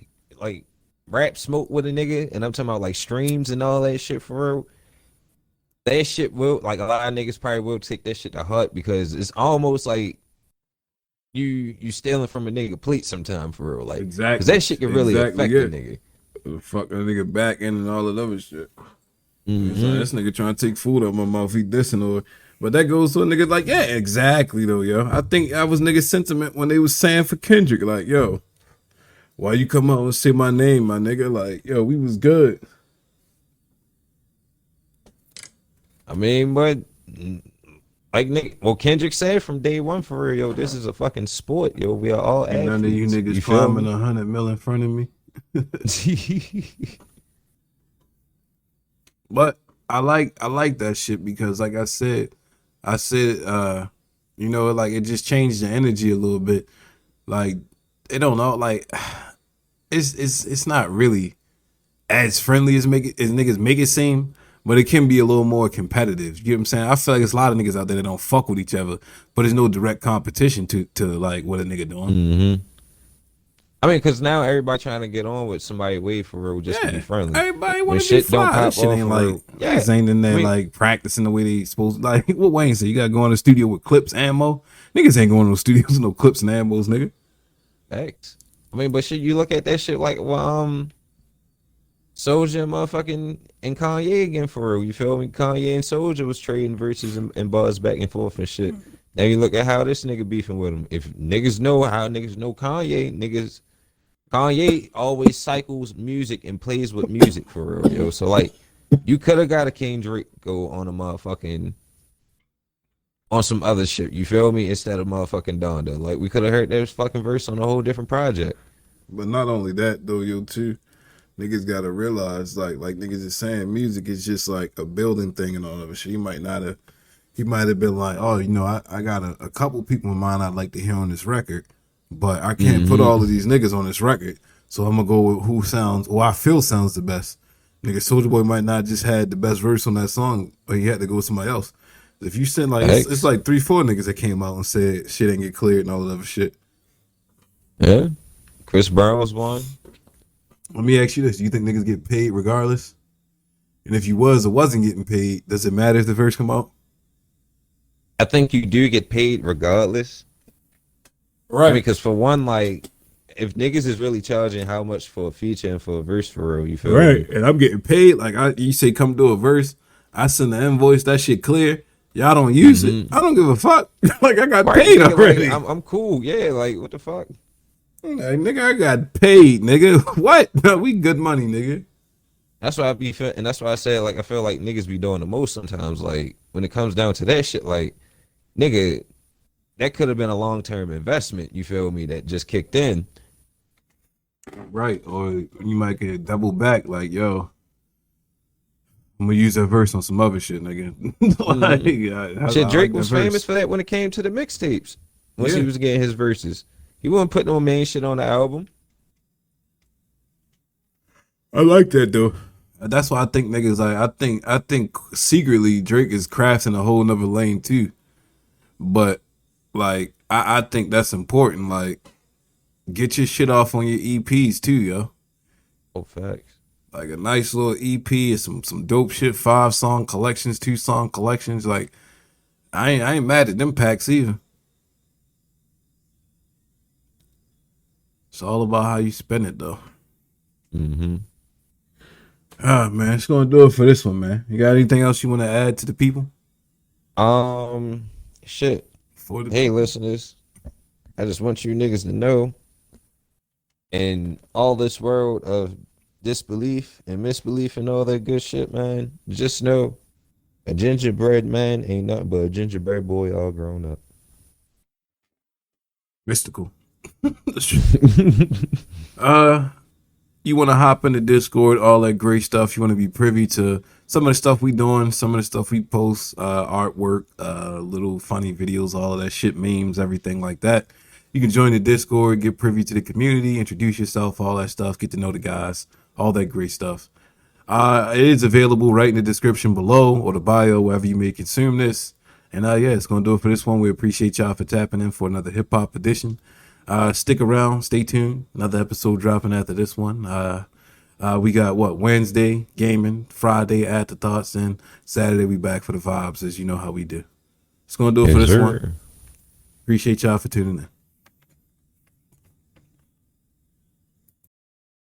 rap smoke with a nigga, and I'm talking about like streams and all that shit for real, that shit will, like, a lot of niggas probably will take that shit to heart, because it's almost like you stealing from a nigga plate sometime for real, like, Exactly. because that shit can really affect the nigga. Fuck that nigga back end and all that other shit. Mhm. So this nigga trying to take food out my mouth, he dissing, or but that goes to a nigga like, yeah, exactly though, yo. I think that was nigga sentiment when they was saying for Kendrick, like, yo, why you come out and say my name, my nigga? Like, yo, we was good. I mean, but like, nigga, well, Kendrick said from day one for real, yo, this is a fucking sport, yo. We are all Ain't athletes. none of you niggas feel climbing me? 100 mil in front of me. But I like that shit because, like I said, like, it just changed the energy a little bit. Like, it don't know, like, it's not really as friendly as niggas make it seem, but it can be a little more competitive. You know what I'm saying? I feel like there's a lot of niggas out there that don't fuck with each other, but there's no direct competition to like what a nigga doing. Mm-hmm. I mean, because now everybody trying to get on with somebody way for real just to be friendly. Everybody When want to be shit don't fly. pop That shit off ain't for like, real. Yeah. niggas ain't in there I mean, like practicing the way they supposed. Like what Wayne said, you gotta go in the studio with clips, ammo. Niggas ain't going to no studios with no clips and ammos, nigga. X. I mean, but shit, you look at that shit like, well, Soulja motherfucking and Kanye again for real. You feel me? Kanye and Soulja was trading verses and bars back and forth and shit. Now you look at how this nigga beefing with him. If niggas know how niggas know Kanye always cycles music and plays with music for real, yo. So like, you could have got a King Drake go on a motherfucking on some other shit. You feel me? Instead of motherfucking Donda. Like, we could have heard this fucking verse on a whole different project. But not only that though, yo, too. Niggas gotta realize, like niggas is saying, music is just like a building thing and all of it. Shit, he might have been like, oh, I got a couple people in mind I'd like to hear on this record, but I can't put all of these niggas on this record, so I'm gonna go with who sounds, or I feel sounds the best. Nigga, Soulja Boy might not just had the best verse on that song, but he had to go with somebody else. If you send like, it's like 3-4 niggas that came out and said shit ain't get cleared and all that other shit. Yeah. Chris Brown was one. Let me ask you this: do you think niggas get paid regardless? And if you was or wasn't getting paid, does it matter if the verse come out? I think you do get paid regardless. Right. I mean, because for one, like, if niggas is really charging how much for a feature and for a verse for real, you feel right. me? And I'm getting paid. Like, you say come do a verse, I send the invoice, that shit clear. Y'all don't use it. I don't give a fuck. Like, I got paid already. Like, I'm cool. Yeah, like, what the fuck? Like, nigga, I got paid, nigga. What? No, we good money, nigga. That's why I be feel, and that's why I said like I feel like niggas be doing the most sometimes. Like when it comes down to that shit, like nigga, that could have been a long term investment. You feel me? That just kicked in. Right. Or you might get double back, like, yo, I'm gonna use that verse on some other shit, nigga. Hmm. I Shit, Drake like that was famous verse. for that when it came to the mixtapes. Once he Yeah. was getting his verses, he wasn't putting no main shit on the album. I like that though. That's why I think niggas like I think secretly Drake is crafting a whole nother lane too. But like I think that's important. Like get your shit off on your EPs too, yo. Oh, facts. Like a nice little EP and some dope shit, 5 song collections, 2 song collections. Like I ain't mad at them packs either. It's all about how you spend it though. Hmm. Ah man, it's gonna do it for this one, man. You got anything else you want to add to the people? Um, shit. For the Hey, people. listeners, I just want you niggas to know, in all this world of disbelief and misbelief and all that good shit, man, just know a gingerbread man ain't nothing but a gingerbread boy all grown up. Mystical. uh you want to hop into Discord, all that great stuff. You want to be privy to some of the stuff we doing, some of the stuff we post, artwork, little funny videos, all of that shit, memes, everything like that. You can join the Discord, get privy to the community, introduce yourself, all that stuff, get to know the guys, all that great stuff. It is available right in the description below or the bio, wherever you may consume this. And yeah, it's gonna do it for this one. We appreciate y'all for tapping in for another hip hop edition. Stick around, stay tuned. Another episode dropping after this one. We got what Wednesday gaming, Friday afterthoughts, and Saturday we back for the vibes, as you know how we do. It's gonna do it for Yes, this one. sir. Appreciate y'all for tuning in.